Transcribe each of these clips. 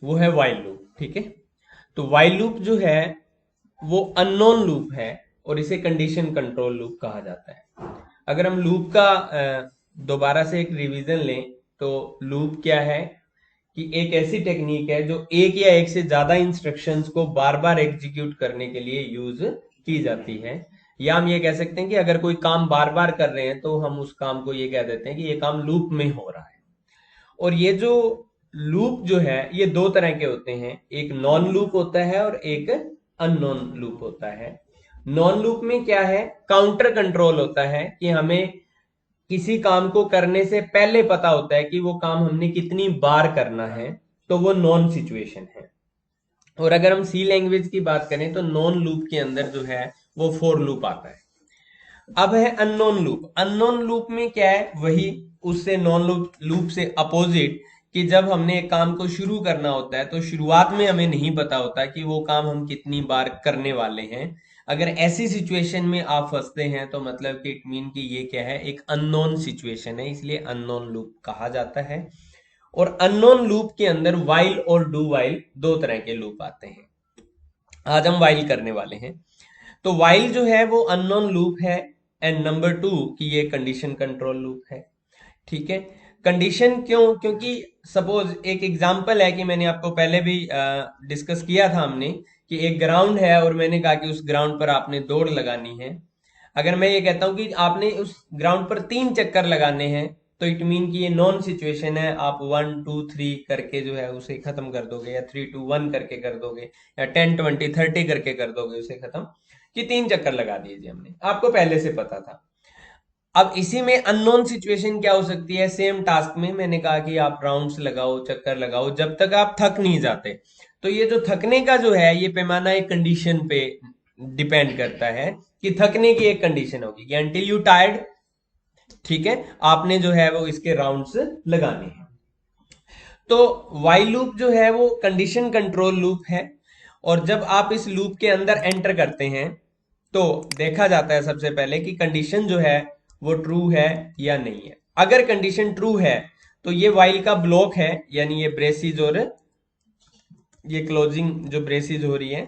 वो है while loop. ठीक है, तो वाइल लूप जो है वो अननोन लूप है और इसे कंडीशन कंट्रोल लूप कहा जाता है। अगर हम लूप का दोबारा से एक रिवीजन लें तो लूप क्या है कि एक ऐसी टेक्निक है जो एक या एक से ज्यादा इंस्ट्रक्शंस को बार बार एग्जीक्यूट करने के लिए यूज की जाती है। या हम ये कह सकते हैं कि अगर कोई काम बार बार कर रहे हैं तो हम उस काम को ये कह देते हैं कि ये काम लूप में हो रहा है। और ये जो लूप जो है ये दो तरह के होते हैं, एक नॉन लूप होता है और एक अननोन लूप होता है। नॉन लूप में क्या है, काउंटर कंट्रोल होता है कि हमें किसी काम को करने से पहले पता होता है कि वो काम हमने कितनी बार करना है, तो वो नॉन सिचुएशन है। और अगर हम सी लैंग्वेज की बात करें तो नॉन लूप के अंदर जो है वो फोर लूप आता है। अब है अननोन लूप। अननोन लूप में क्या है, वही उससे नॉन लूप लूप से अपोजिट, कि जब हमने एक काम को शुरू करना होता है तो शुरुआत में हमें नहीं पता होता कि वो काम हम कितनी बार करने वाले हैं। अगर ऐसी सिचुएशन में आप फंसते हैं तो मतलब कि इट मीन कि ये क्या है, एक अननोन सिचुएशन है, इसलिए अननोन लूप कहा जाता है। और अननोन लूप के अंदर वाइल और डू वाइल दो तरह के लूप आते हैं। आज हम वाइल करने वाले हैं। तो वाइल जो है वो अननोन लूप है। एंड नंबर टू कि ये कंडीशन कंट्रोल लूप है। ठीक है, कंडीशन क्यों, क्योंकि सपोज एक एग्जांपल है कि मैंने आपको पहले भी डिस्कस किया था हमने, कि एक ग्राउंड है और मैंने कहा कि उस ग्राउंड पर आपने दौड़ लगानी है। अगर मैं ये कहता हूं कि आपने उस ग्राउंड पर 3 चक्कर लगाने हैं, तो इट मीन कि ये नॉन सिचुएशन है, आप 1 2 3 करके जो है उसे खत्म कर दोगे, या 3 2 1 करके कर दोगे, या 10 20 30 करके कर दोगे उसे खत्म, कि 3 चक्कर लगा दिए हमने, आपको पहले से पता था। अब इसी में अननोन सिचुएशन क्या हो सकती है, सेम टास्क में मैंने कहा कि आप राउंड्स लगाओ, चक्कर लगाओ जब तक आप थक नहीं जाते। तो ये जो थकने का जो है ये पैमाना एक कंडीशन पे डिपेंड करता है, कि थकने की एक कंडीशन होगी कि अंटिल यू टायर्ड, ठीक है, आपने जो है वो इसके राउंड्स लगाने हैं। तो वाइल लूप जो है वो कंडीशन कंट्रोल लूप है। और जब आप इस लूप के अंदर एंटर करते हैं तो देखा जाता है सबसे पहले कि कंडीशन जो है वो ट्रू है या नहीं है। अगर कंडीशन ट्रू है तो ये वाइल का ब्लॉक है, यानी ये ब्रेसिज और ये क्लोजिंग जो ब्रेसिज हो रही है,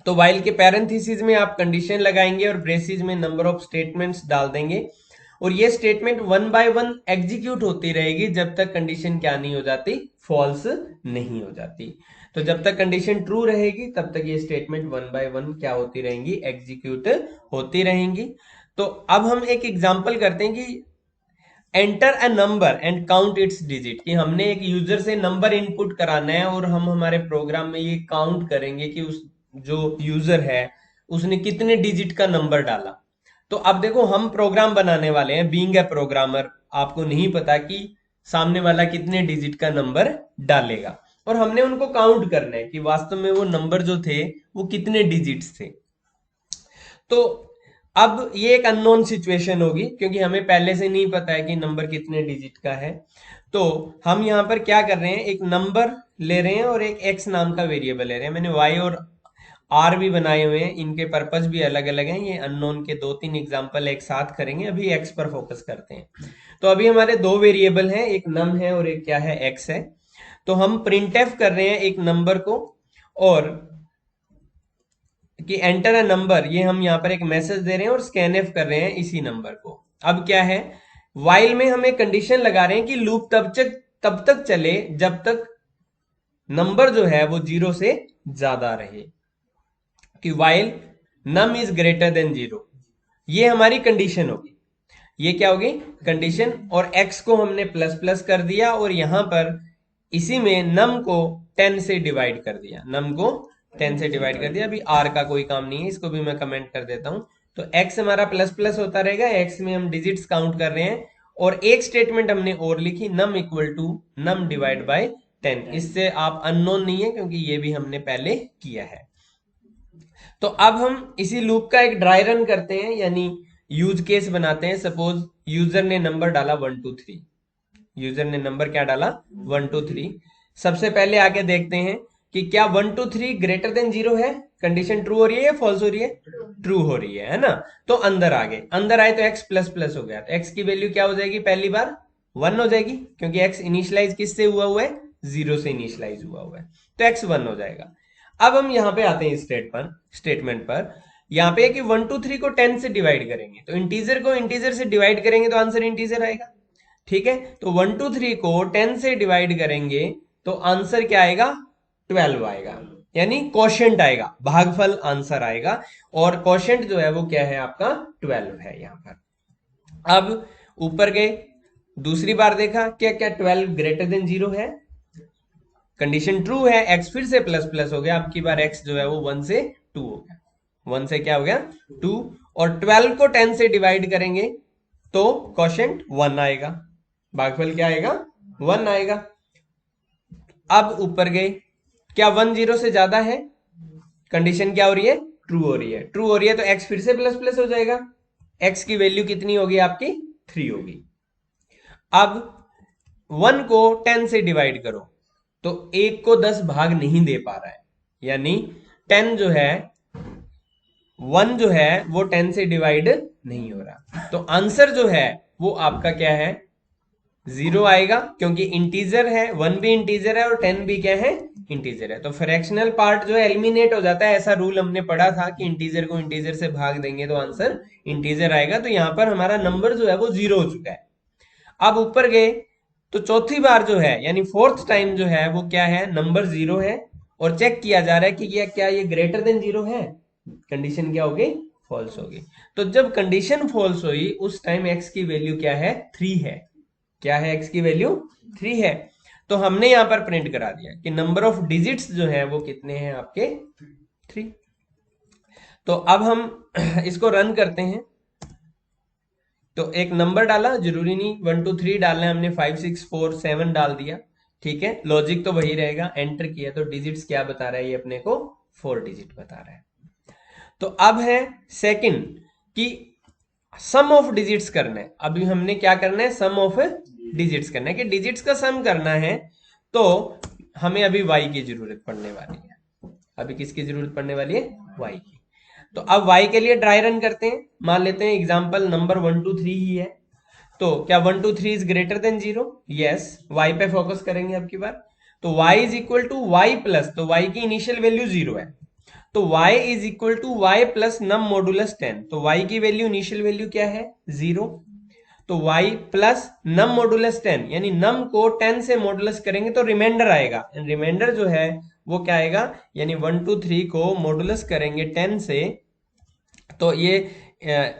तो वाइल के पैरेंथेसिस में आप कंडीशन लगाएंगे और ब्रेसिज में नंबर ऑफ स्टेटमेंट्स डाल देंगे। और ये statement one by one execute होती रहेगी जब तक कंडीशन क्या नहीं हो जाती, फॉल्स नहीं हो जाती। तो जब तक कंडीशन ट्रू रहेगी तब तक ये स्टेटमेंट वन बाय वन क्या होती रहेंगी, एग्जीक्यूट होती रहेंगी। तो अब हम एक एग्जांपल करते हैं कि enter a number and count it's digit, कि हमने एक यूजर से नंबर इनपुट कराना है और हम हमारे प्रोग्राम में ये काउंट करेंगे कि उस जो यूजर है उसने कितने डिजिट का नंबर डाला। तो अब देखो हम प्रोग्राम बनाने वाले हैं, बीइंग ए प्रोग्रामर आपको नहीं पता कि सामने वाला कितने डिजिट का नंबर डालेगा, और हमने उनको काउंट करना है कि वास्तव में वो नंबर जो थे वो कितने डिजिट्स थे। तो अब ये एक अननोन सिचुएशन होगी क्योंकि हमें पहले से नहीं पता है कि नंबर कितने डिजिट का है। तो हम यहाँ पर क्या कर रहे हैं, एक नंबर ले रहे हैं और एक एक्स नाम का वेरिएबल ले रहे हैं। मैंने वाई और आर भी बनाए हुए हैं, इनके पर्पस भी अलग अलग हैं। ये अननोन के 2 3 एग्जाम्पल एक साथ करेंगे, अभी एक्स पर फोकस करते हैं। तो अभी हमारे दो वेरिएबल हैं, एक नम है और एक क्या है, एक्स है। तो हम प्रिंट एफ कर रहे हैं एक नंबर को, और कि एंटर अ नंबर, ये हम यहाँ पर एक मैसेज दे रहे हैं और स्कैन एफ कर रहे हैं इसी नंबर को। अब क्या है, वाइल में हम एक कंडीशन लगा रहे हैं कि लूप तब तक चले जब तक नंबर जो है वो 0 से ज्यादा रहे, कि while num is greater than 0, ये हमारी कंडीशन होगी। ये क्या होगी, कंडीशन। और x को हमने प्लस प्लस कर दिया और यहां पर इसी में नम को 10 से डिवाइड कर दिया, नम को 10 से डिवाइड कर दिया। अभी r का कोई काम नहीं है, इसको भी मैं कमेंट कर देता हूं। तो x हमारा प्लस प्लस होता रहेगा, x में हम डिजिट्स काउंट कर रहे हैं। और एक स्टेटमेंट हमने और लिखी, num equal to num divide by 10। इससे आप अननोन नहीं है क्योंकि ये भी हमने पहले किया है। तो अब हम इसी लूप का एक ड्राई रन करते हैं, यानी यूज केस बनाते हैं। सपोज यूजर ने नंबर डाला 1 2 3, यूजर ने नंबर क्या डाला 1 2 3। सबसे पहले आके देखते हैं कि क्या 1 2 3 ग्रेटर देन 0 है, कंडीशन ट्रू हो रही है या फॉल्स हो रही है, ट्रू हो रही है ना। तो अंदर आ गए, अंदर आए तो x प्लस प्लस हो गया, तो x की वैल्यू क्या हो जाएगी, पहली बार 1 हो जाएगी क्योंकि x इनिशियलाइज किससे हुआ है, जीरो से इनिशियलाइज हुआ है, तो x 1 हो जाएगा। अब हम यहाँ पे आते हैं स्टेटमेंट पर। यहाँ पे है कि 1 2 3 को 10 से डिवाइड करेंगे, तो इंटीजर को इंटीजर से डिवाइड करेंगे तो आंसर इंटीजर आएगा। ठीक है, तो 1 2 3 को 10 से डिवाइड करेंगे तो आंसर क्या आएगा, 12 आएगा, यानी क्वोशिएंट आएगा, भागफल आंसर आएगा। और क्वोशिएंट जो है वो क्या है आपका 12 है यहाँ पर। अब ऊपर गए, दूसरी बार देखा क्या क्या 12 ग्रेटर देन 0 है, कंडीशन ट्रू है, x फिर से प्लस प्लस हो गया, अब की बार x जो है वो 1 से 2 हो गया, 1 से क्या हो गया 2, और 12 को 10 से डिवाइड करेंगे तो क्वोशिएंट 1 आएगा, भागफल क्या आएगा 1 आएगा। अब ऊपर गए, क्या 1 0 से ज्यादा है, कंडीशन क्या हो रही है, ट्रू हो रही है, ट्रू हो रही है तो x फिर से प्लस प्लस हो जाएगा, x की वैल्यू कितनी होगी आपकी 3 होगी। अब 1 को 10 से डिवाइड करो तो 1 को 10 भाग नहीं दे पा रहा है, यानी 10 जो है 1 जो है वो 10 से डिवाइड नहीं हो रहा, तो आंसर जो है वो आपका क्या है 0 आएगा, क्योंकि इंटीजर है, 1 भी इंटीजर है और 10 भी क्या है इंटीजर है। तो फ्रैक्शनल पार्ट जो है एलिमिनेट हो जाता है, ऐसा रूल हमने पढ़ा था कि इंटीजर को इंटीजर से भाग देंगे तो आंसर इंटीजर आएगा। तो यहां पर हमारा नंबर जो है वो 0 हो चुका है। अब ऊपर गए तो चौथी बार जो है यानी फोर्थ टाइम जो है वो क्या है, नंबर 0 है, और चेक किया जा रहा है कि क्या ये ग्रेटर देन 0 है, कंडीशन क्या होगी फॉल्स होगी। तो जब कंडीशन फॉल्स हुई उस टाइम x की वैल्यू क्या है 3 है, क्या है x की वैल्यू 3 है। तो हमने यहां पर प्रिंट करा दिया कि नंबर ऑफ डिजिट्स जो है वो कितने हैं आपके 3। तो अब हम इसको रन करते हैं, तो एक नंबर डाला, जरूरी नहीं 1 2 3 डालना है, हमने 5 6 4 7 डाल दिया, ठीक है, लॉजिक तो वही रहेगा, एंटर किया तो डिजिट्स क्या बता रहा है, ये अपने को 4 डिजिट बता रहा है। तो अब है सेकंड कि सम ऑफ डिजिट्स करना है, अभी हमने क्या करना है सम ऑफ डिजिट्स करना है, कि डिजिट्स का सम करना है, तो हमें अभी y की जरूरत पड़ने वाली है, अभी किसकी जरूरत पड़ने वाली है y की। तो अब y के लिए ड्राई रन करते हैं, मान लेते हैं एग्जांपल नंबर 1 2 3 ही है, तो क्या 1 2 3 is greater than 0, yes, y पे फोकस करेंगे अब की बार, तो y is equal to y plus, तो y की इनिशियल वैल्यू 0 है, तो y is equal to y plus num modulus 10, तो y की वैल्यू इनिशियल वैल्यू क्या है 0, तो y प्लस नम मॉडुलस 10, यानी नम को 10 से मॉडुलस करेंगे तो रिमाइंडर आएगा, रिमाइंडर जो है वो क्या आएगा, यानी 1 2 3 को मॉडुलस करेंगे 10 से, तो ये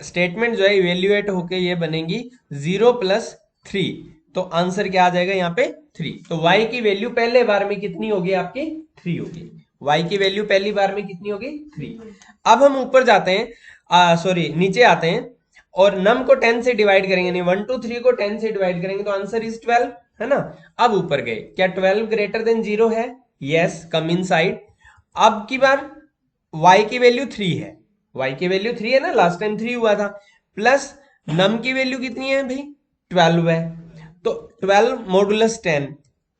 स्टेटमेंट जो है इवेल्युएट होके ये बनेगी 0 प्लस 3, तो आंसर क्या आ जाएगा यहाँ पे 3। तो y की वैल्यू पहले बार में कितनी होगी आपकी 3 होगी, y की वैल्यू पहली बार में कितनी होगी 3। अब हम ऊपर जाते हैं, सॉरी नीचे आते हैं, और नम को 10 से डिवाइड करेंगे, यानी 1 2 3 को 10 से डिवाइड करेंगे तो आंसर इज 12, है ना। अब ऊपर गए, क्या 12 ग्रेटर देन 0 है, यस, कम इन साइड। अब की बार y की वैल्यू 3 है, y की वैल्यू 3 है ना, लास्ट टाइम 3 हुआ था, प्लस नम की वैल्यू कितनी है भाई 12 है, तो 12 मॉडुलस 10,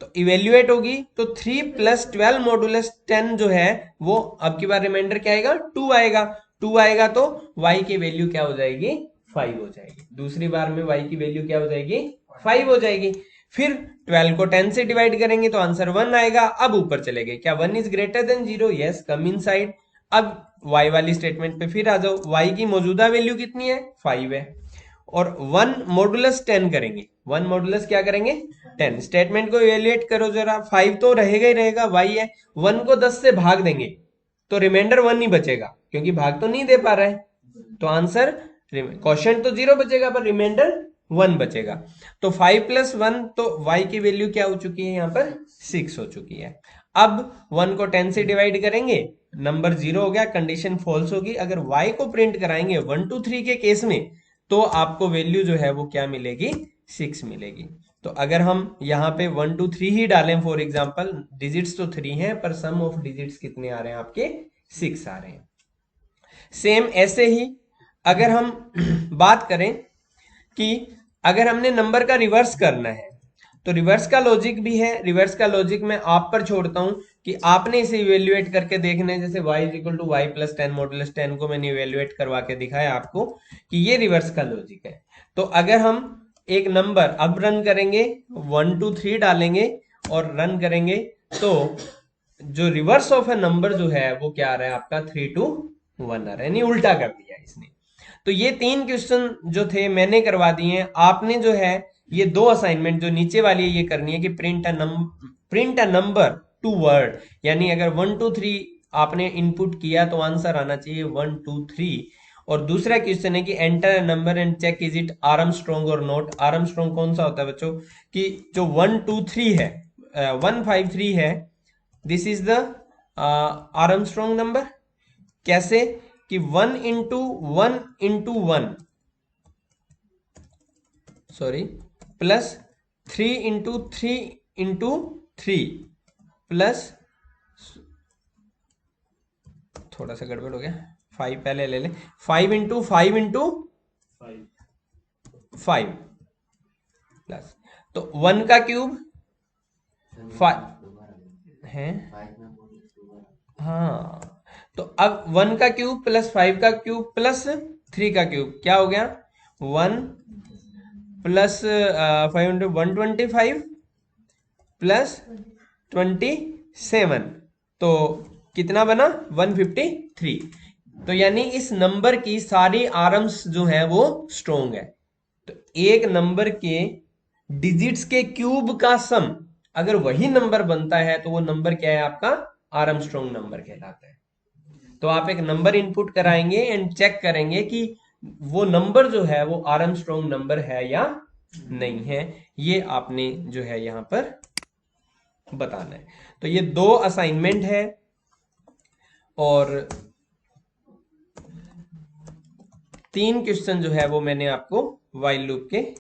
तो इवेल्युएट होगी, तो 3 प्लस 12 मॉडुलस 10 जो है वो अब की बार रिमाइंडर क्या आएगा 2 आएगा, 2 आएगा तो y की वैल्यू क्या हो जाएगी 5 हो जाएगी, दूसरी बार में y की वैल्यू क्या हो जाएगी 5 हो जाएगी। फिर 12 को 10 से डिवाइड करेंगे तो आंसर 1 आएगा। अब ऊपर चले गए, क्या 1 is greater than 0, yes, come in side. अब y वाली स्टेटमेंट पे फिर आ जाओ, y की मौजूदा वैल्यू कितनी है 5 है, और 1 मॉडुलस 10 करेंगे, 1 मॉडुलस क्या करेंगे 10, स्टेटमेंट को इवेल्युएट करो जरा, 5 तो रहेगा ही रहेगा, y है, 1 को 10 से भाग देंगे तो रिमाइंडर 1 ही बचेगा, क्योंकि भाग तो नहीं दे पा रहा है, तो आंसर क्वोशिएंट तो 0 बचेगा पर रिमाइंडर 1 बचेगा। तो 5 प्लस 1, तो y की वैल्यू क्या हो चुकी है यहाँ पर 6 हो चुकी है। अब 1 को 10 से डिवाइड करेंगे, नंबर 0 हो गया, कंडीशन फॉल्स होगी। अगर y को प्रिंट कराएंगे 1 2 3 के केस में, तो आपको वैल्यू जो है वो क्या मिलेगी 6 मिलेगी। तो अगर हम यहाँ पे 1 2 3 ही डालें फॉर एग्जांपल, डिजिट्स तो 3 हैं पर सम ऑफ डिजिट्स कितने आ रहे हैं आपके 6 आ रहे हैं। सेम ऐसे ही अगर हम बात करें कि अगर हमने नंबर का रिवर्स करना है, तो रिवर्स का लॉजिक भी है, रिवर्स का लॉजिक मैं आप पर छोड़ता हूं कि आपने इसे इवेल्युएट करके देखना है। जैसे y is equal to Y plus 10 modulus 10 को मैंने इवेल्युएट करवा के दिखाया आपको कि ये रिवर्स का लॉजिक है। तो अगर हम एक नंबर अब रन करेंगे 1 2 3 डालेंगे और रन करेंगे तो जो रिवर्स ऑफ ए नंबर जो है वो क्या आ रहा है आपका 3 to 1 आ रहा है, यानी उल्टा कर दिया इसने। तो ये 3 क्वेश्चन जो थे मैंने करवा दिए हैं। आपने जो है ये 2 असाइनमेंट जो नीचे वाली है ये करनी है कि print a number two word, यानी अगर 1 2 3 आपने इनपुट किया तो आंसर आना चाहिए 1 2 3। और दूसरा क्वेश्चन है कि enter a number and check is it Armstrong और नॉट। आर्मस्ट्रॉन्ग कौन सा होता है बच्चों, कि जो 1 2 3 है 1 5 3 है, this is the Armstrong number. कैसे कि 1 into 1 into 1 sorry plus 3 into 3 into 3 plus, थोड़ा सा गड़बड़ हो गया, 5 पहले ले ले, 5 इंटू 5 इंटू 5 प्लस, तो 1 का क्यूब 5 है, हाँ। तो अब 1 का क्यूब प्लस 5 का क्यूब प्लस 3 का क्यूब क्या हो गया, 1 प्लस 5 125 प्लस 27, तो कितना बना 153। तो यानी इस नंबर की सारी आर्म्स जो है वो स्ट्रोंग है। तो एक नंबर के डिजिट्स के क्यूब का सम अगर वही नंबर बनता है तो वो नंबर क्या है आपका आर्मस्ट्रॉन्ग नंबर कहलाता है। तो आप एक नंबर इनपुट कराएंगे एंड चेक करेंगे कि वो नंबर जो है वो आर्मस्ट्रॉन्ग नंबर है या नहीं है, ये आपने जो है यहां पर बताना है। तो ये 2 असाइनमेंट है और 3 क्वेश्चन जो है वो मैंने आपको व्हाइल लूप के